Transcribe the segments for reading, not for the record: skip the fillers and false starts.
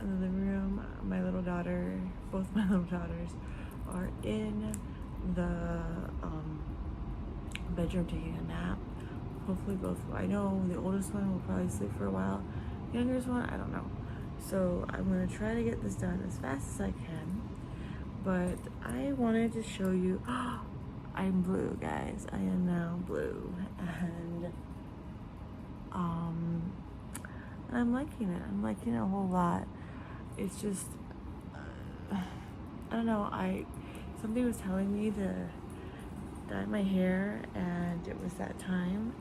in the living room. My little daughter, both my little daughters, are in the bedroom taking a nap. Hopefully both. I know the oldest one will probably sleep for a while. The youngest one, I don't know. So I'm gonna try to get this done as fast as I can. But I wanted to show you. I'm blue, guys. I am now blue, and I'm liking it. I'm liking it a whole lot. It's just, I don't know. Somebody was telling me to dye my hair, and it was that time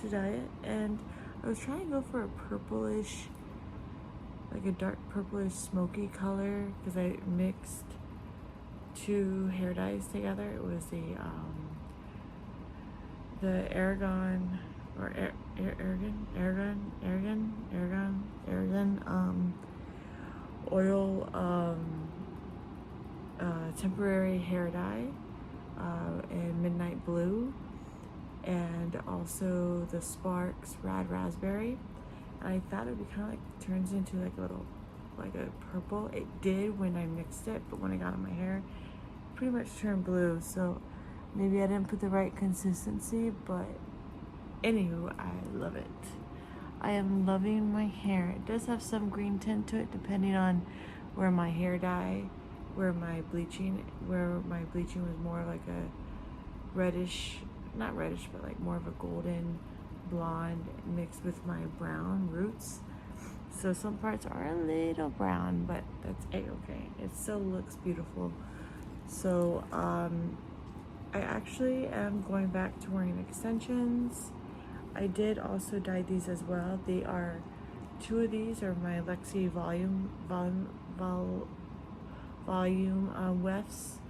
to dye it, and I was trying to go for a purplish, like a dark purplish smoky color, because I mixed two hair dyes together. It was the Aragon or Aragon oil temporary hair dye in midnight blue, and also the Sparks Rad Raspberry. And I thought it'd be kind of like turns into like a little, like a purple. It did when I mixed it, but when I got in my hair, it pretty much turned blue. So maybe I didn't put the right consistency, but anywho, I love it. I am loving my hair. It does have some green tint to it, depending on where my hair dye, where my bleaching was more like a reddish, not reddish, but like more of a golden blonde mixed with my brown roots. So some parts are a little brown, but that's a-okay. It still looks beautiful. So I actually am going back to wearing extensions. I did also dye these as well. They are, two of these are my Luxy volume wefts,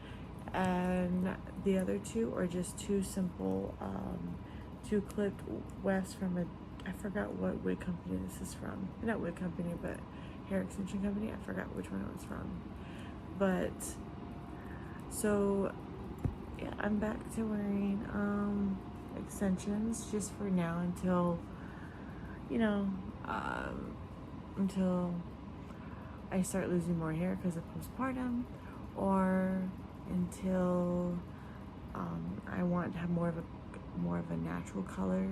and the other two are just two simple two clipped wefts from I forgot what wig company this is from. Not wig company, but hair extension company. I forgot which one it was from. But so yeah, I'm back to wearing extensions just for now until, you know, until I start losing more hair because of postpartum, or until I want to have more of a natural color.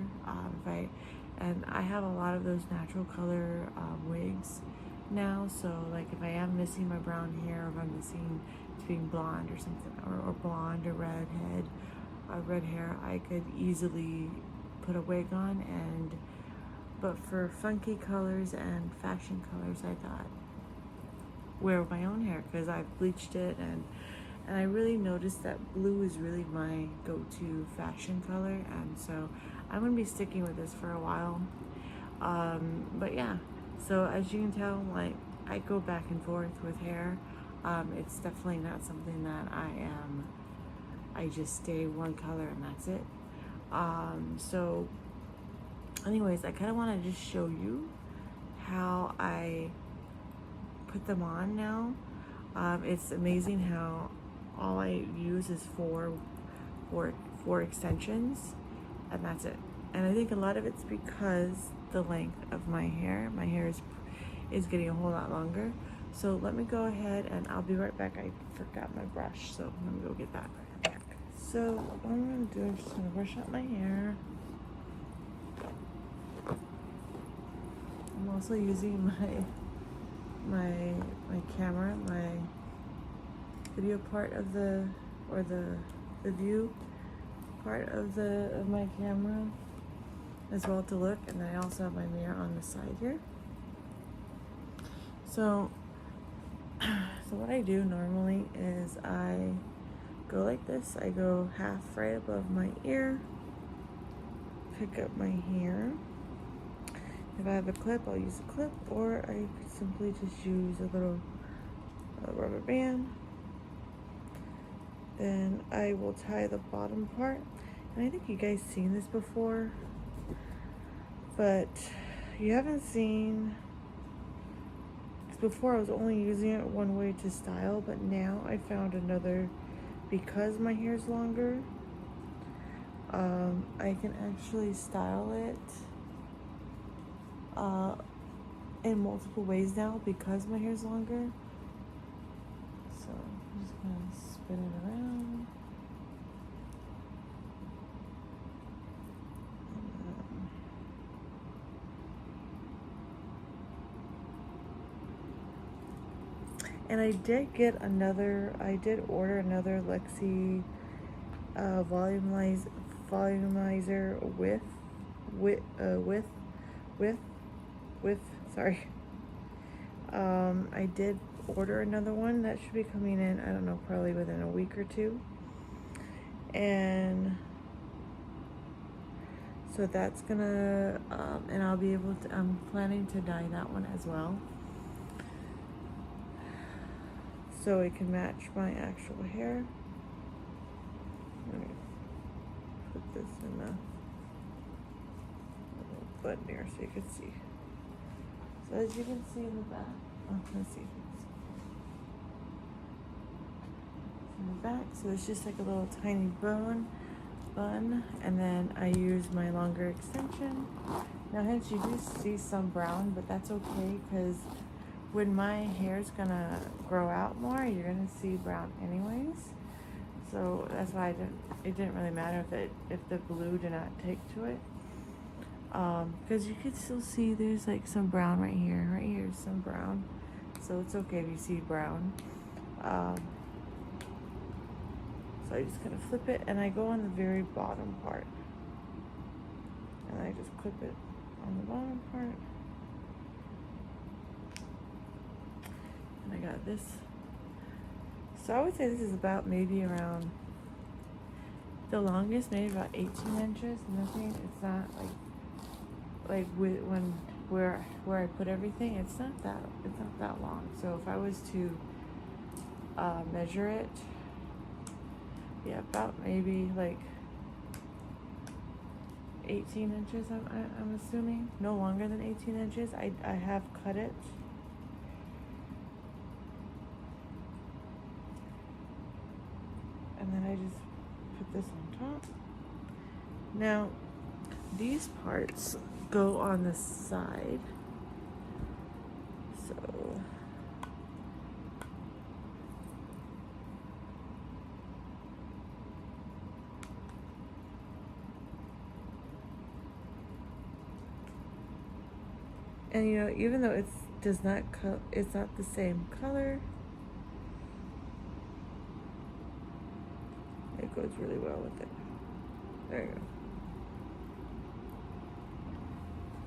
And I have a lot of those natural color wigs now. So like if I am missing my brown hair, or if I'm missing being blonde or something, or blonde or red hair, I could easily put a wig on. But for funky colors and fashion colors, I thought wear my own hair, because I've bleached it, and I really noticed that blue is really my go-to fashion color, and so I'm gonna be sticking with this for a while. But yeah, so as you can tell, like, I go back and forth with hair. It's definitely not something that I just stay one color and that's it. So anyways, I kind of want to just show you how I put them on now. It's amazing how all I use is four extensions, and that's it. And I think a lot of it's because the length of my hair is getting a whole lot longer. So let me go ahead and I'll be right back. I forgot my brush, so let me go get that. So what I'm gonna do is just gonna brush out my hair. I'm also using my camera, my video part of the view part of my camera as well to look, and then I also have my mirror on the side here. So what I do normally is I go like this. I go half right above my ear, pick up my hair. If I have a clip, I'll use a clip, or I could simply just use a little rubber band. Then I will tie the bottom part. And I think you guys seen this before, but you haven't seen, because before I was only using it one way to style, but now I found another, because my hair is longer, I can actually style it in multiple ways now because my hair's longer. So I'm just gonna spin it around. And I did order another Luxy volumizer with sorry. I did order another one that should be coming in, I don't know, probably within a week or two. And so that's gonna, and I'll be able to, I'm planning to dye that one as well, so it can match my actual hair. Let me put this in the little button here so you can see. So as you can see in the back, let's see. In the back, so it's just like a little tiny bun, and then I use my longer extension. Now hence you do see some brown, but that's okay, because when my hair's gonna grow out more, you're gonna see brown anyways. So that's why it didn't really matter if the blue did not take to it, because you could still see there's like some brown right here is some brown, so it's okay if you see brown. So I just kind of flip it, and I go on the very bottom part, and I just clip it on the bottom part. And I got this. So I would say this is about maybe around, the longest, maybe about 18 inches. Nothing, it's not like where I put everything, it's not that long. So if I was to measure it, yeah, about maybe like 18 inches, I'm assuming. No longer than 18 inches. I have cut it. And then I just put this on top. Now, these parts go on the side. So and you know, even though it's not the same color, it goes really well with it. There you go.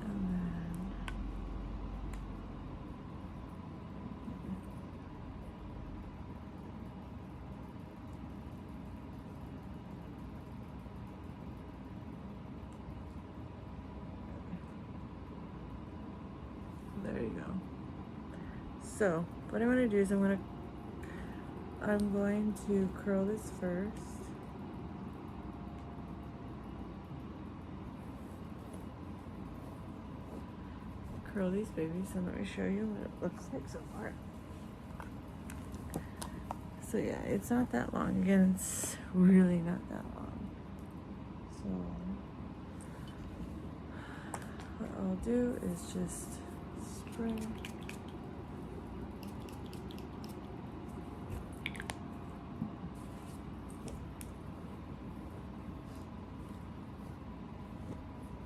And then there you go. So what I'm going to do is I'm going to curl this first. Curl these babies, and let me show you what it looks like so far. So yeah, it's not that long. Again, it's really not that long. So what I'll do is just spray.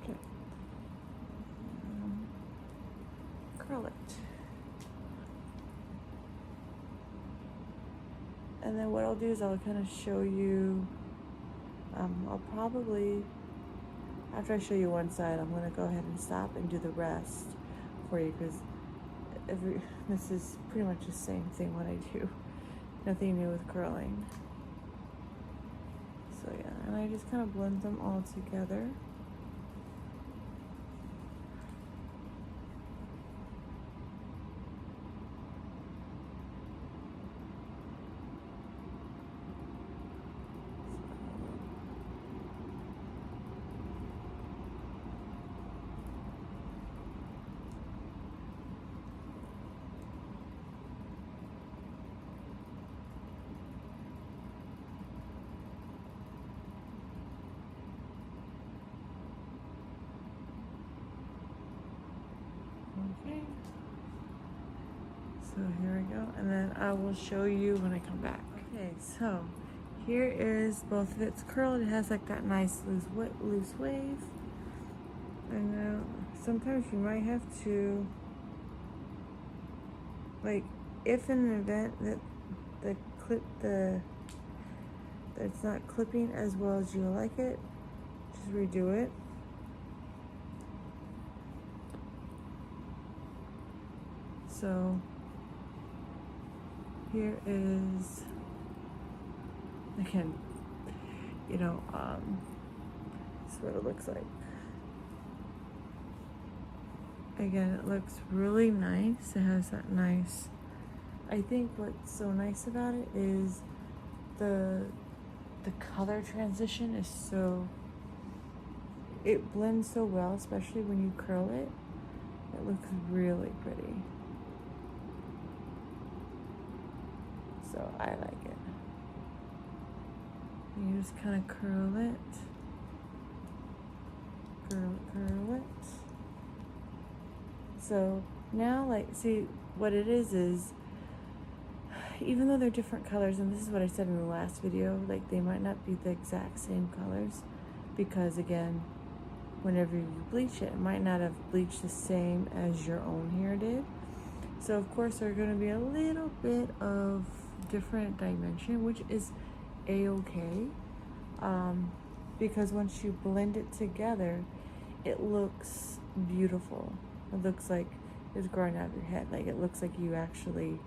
Okay. Curl it. And then what I'll do is I'll kind of show you, I'll probably, after I show you one side, I'm going to go ahead and stop and do the rest for you, because this is pretty much the same thing what I do. Nothing new with curling. So yeah, and I just kind of blend them all together. So here we go, and then I will show you when I come back. Okay, so here is both of it's curled. It has like that nice loose wave. And now sometimes you might have to, like, if in an event that it's not clipping as well as you like it, just redo it. So here is, again, you know, this is what it looks like. Again, it looks really nice. It has that nice, I think what's so nice about it is the color transition is so, it blends so well, especially when you curl it. It looks really pretty. So I like it. You just kind of curl it. Curl it. So now, like, see, what it is even though they're different colors, and this is what I said in the last video, like, they might not be the exact same colors, because again, whenever you bleach it, it might not have bleached the same as your own hair did. So of course there's going to be a little bit of different dimension, which is a-okay, because once you blend it together, it looks beautiful. It looks like it's growing out of your head. Like, it looks like you actually,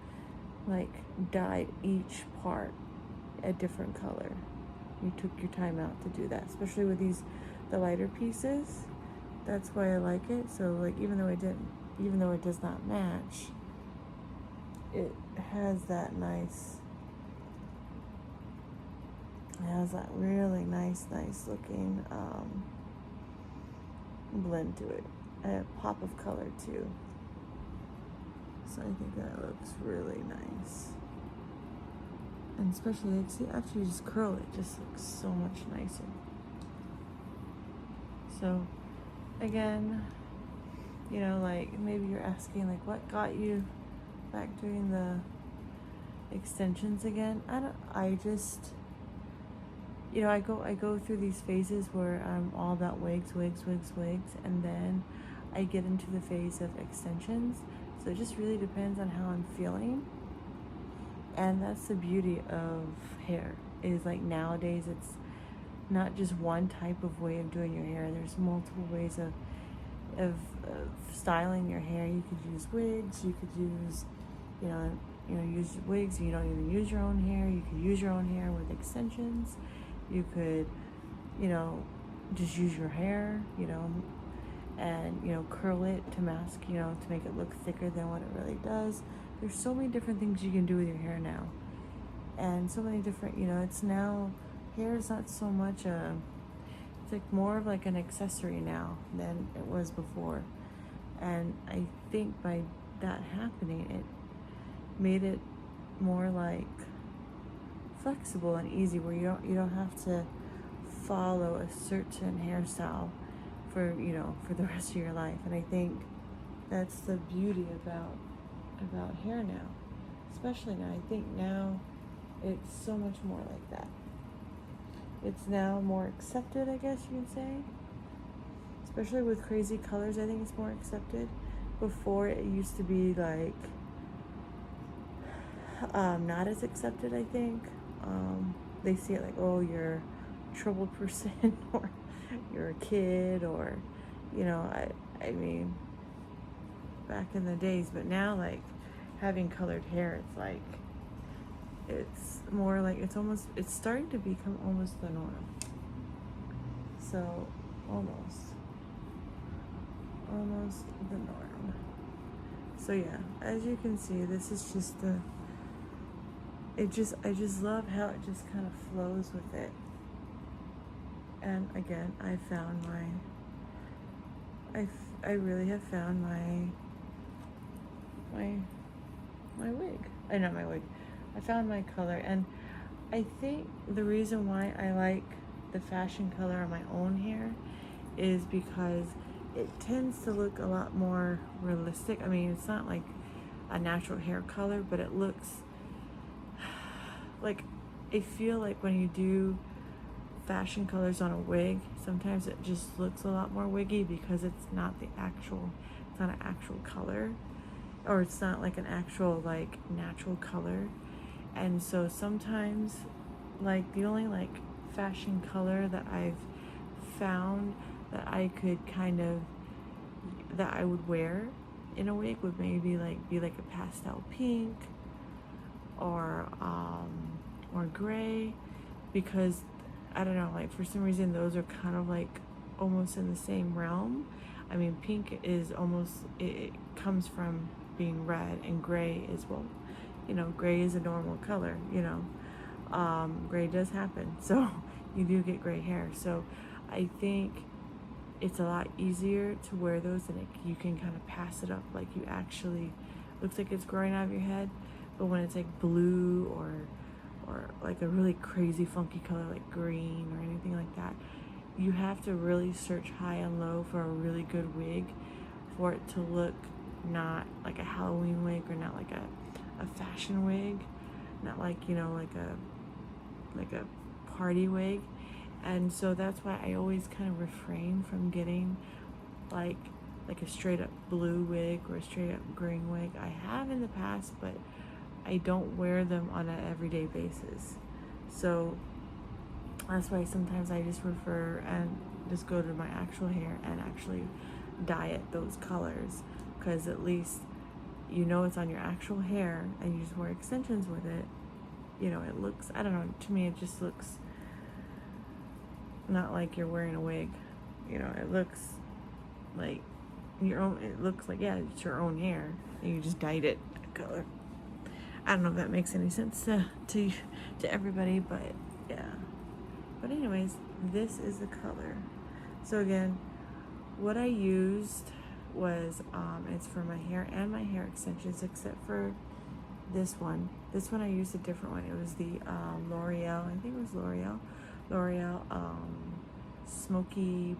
like, dyed each part a different color. You took your time out to do that, especially with the lighter pieces. That's why I like it. So, like, even though it does not match, it has that really nice looking blend to it, and a pop of color too. So I think that looks really nice. And especially, like, see, after you just curl it, just looks so much nicer. So again, you know, like, maybe you're asking, like, what got you back doing the extensions again? I just, you know, I go through these phases where I'm all about wigs, and then I get into the phase of extensions. So it just really depends on how I'm feeling. And that's the beauty of hair, is like, nowadays it's not just one type of way of doing your hair. There's multiple ways of styling your hair. You could use wigs, you could use, use wigs, you don't even use your own hair. You could use your own hair with extensions. You could, just use your hair, and, curl it to mask, to make it look thicker than what it really does. There's so many different things you can do with your hair now. And so many different, it's now, hair is not so much it's like more of like an accessory now than it was before. And I think by that happening, it made it more like flexible and easy, where you don't have to follow a certain hairstyle for the rest of your life. And I think that's the beauty about hair now, especially now. I think now it's so much more like that. It's now more accepted, I guess you could say, especially with crazy colors. I think it's more accepted. Before, it used to be like not as accepted, I think. They see it like, oh, you're a troubled person, or you're a kid, or I mean, back in the days. But now, like, having colored hair, it's like, it's more like, it's starting to become almost the norm. So almost the norm. So yeah, as you can see, this is just I just love how it just kind of flows with it. And again, I really have found my wig. Not my wig. I found my color. And I think the reason why I like the fashion color on my own hair is because it tends to look a lot more realistic. I mean, it's not like a natural hair color, but it looks like, I feel like when you do fashion colors on a wig, sometimes it just looks a lot more wiggy because it's not an actual color, or it's not like an actual like natural color. And so sometimes, like, the only like fashion color that I've found that I could that I would wear in a wig would maybe like be like a pastel pink or gray, because I don't know, like for some reason those are kind of like almost in the same realm. I mean, pink is almost, it comes from being red, and gray is, well, you know, gray is a normal color, you know. Gray does happen, so you do get gray hair. So I think it's a lot easier to wear those, and you can kind of pass it up like you actually, looks like it's growing out of your head. But when it's like blue or like a really crazy funky color like green or anything like that, you have to really search high and low for a really good wig for it to look not like a Halloween wig, or not like a fashion wig, not like, you know, like a party wig. And so that's why I always kind of refrain from getting like a straight up blue wig or a straight up green wig. I have in the past, but I don't wear them on an everyday basis. So that's why sometimes I just prefer and just go to my actual hair and actually dye it those colors, because at least you know it's on your actual hair, and you just wear extensions with it. You know, it looks, I don't know, to me it just looks not like you're wearing a wig. You know, it looks like your own, it looks like, yeah, it's your own hair, and you just dyed it that color. I don't know if that makes any sense to everybody, but yeah. But anyways, this is the color. So again, what I used was, it's for my hair and my hair extensions, except for this one. This one I used a different one. It was the L'Oreal, I think it was L'Oreal Smoky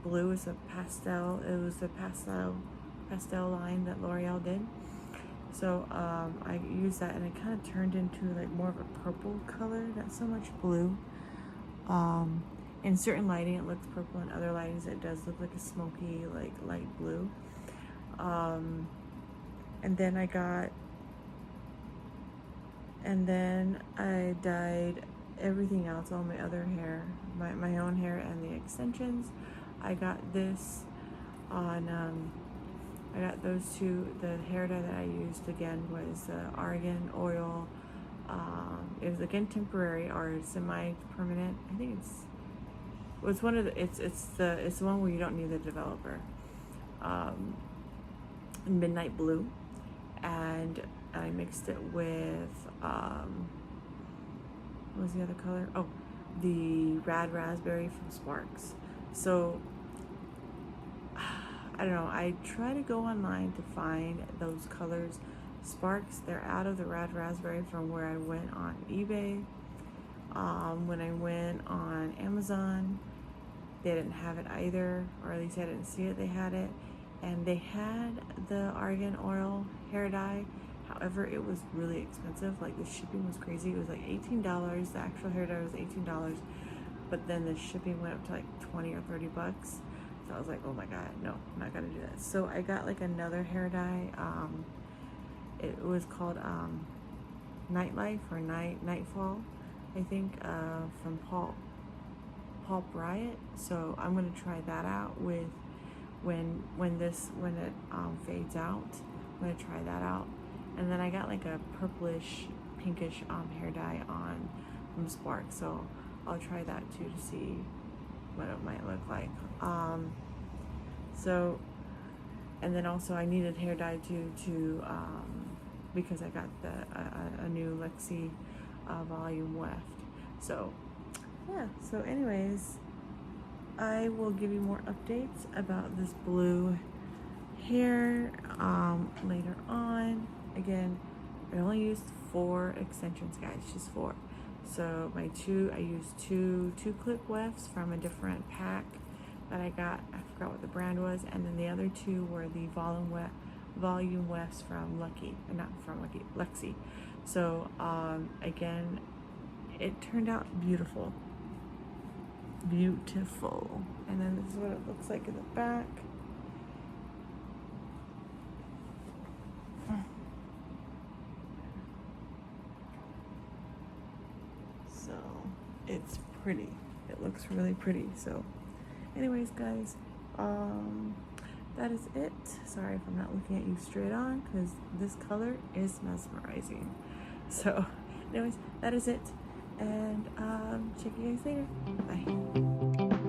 Blue. Is a pastel. It was the pastel line that L'Oreal did. So I used that, and it kind of turned into like more of a purple color, not so much blue. In certain lighting it looks purple, in other lightings it does look like a smoky, like light blue. And then I dyed everything else, all my other hair, my own hair and the extensions. I got this on I got those two. The hair dye that I used again was argan oil. It was again temporary or semi-permanent. I think it's one of the, it's the one where you don't need the developer. Midnight blue, and I mixed it with what was the other color? Oh, the Rad Raspberry from Sparks. So I don't know, I try to go online to find those colors. Sparks, they're out of the Rad Raspberry from where I went on eBay. When I went on Amazon, they didn't have it either, or at least I didn't see it. They had it, and they had the argan oil hair dye. However, it was really expensive. Like, the shipping was crazy. It was like $18. The actual hair dye was $18, but then the shipping went up to like 20 or 30 bucks. So I was like, oh my god, no, I'm not gonna do that. So I got like another hair dye. It was called Nightlife or Nightfall, I think, from Paul Bryant. So I'm gonna try that out with when it fades out. I'm gonna try that out. And then I got like a purplish pinkish hair dye on from Spark, so I'll try that too to see what it might look like. So, and then also I needed hair dye to because I got a new Luxy volume left. So yeah, so anyways, I will give you more updates about this blue hair later on. Again, I only used 4 extensions, guys, just 4. So I used two clip wefts from a different pack that I got. I forgot what the brand was, and then the other 2 were the volume Volume West from Luxy. So again, it turned out beautiful. Beautiful. And then this is what it looks like in the back. So it's pretty. It looks really pretty. So anyways, guys, that is it. Sorry if I'm not looking at you straight on, because this color is mesmerizing. So anyways, that is it, and check you guys later. Bye.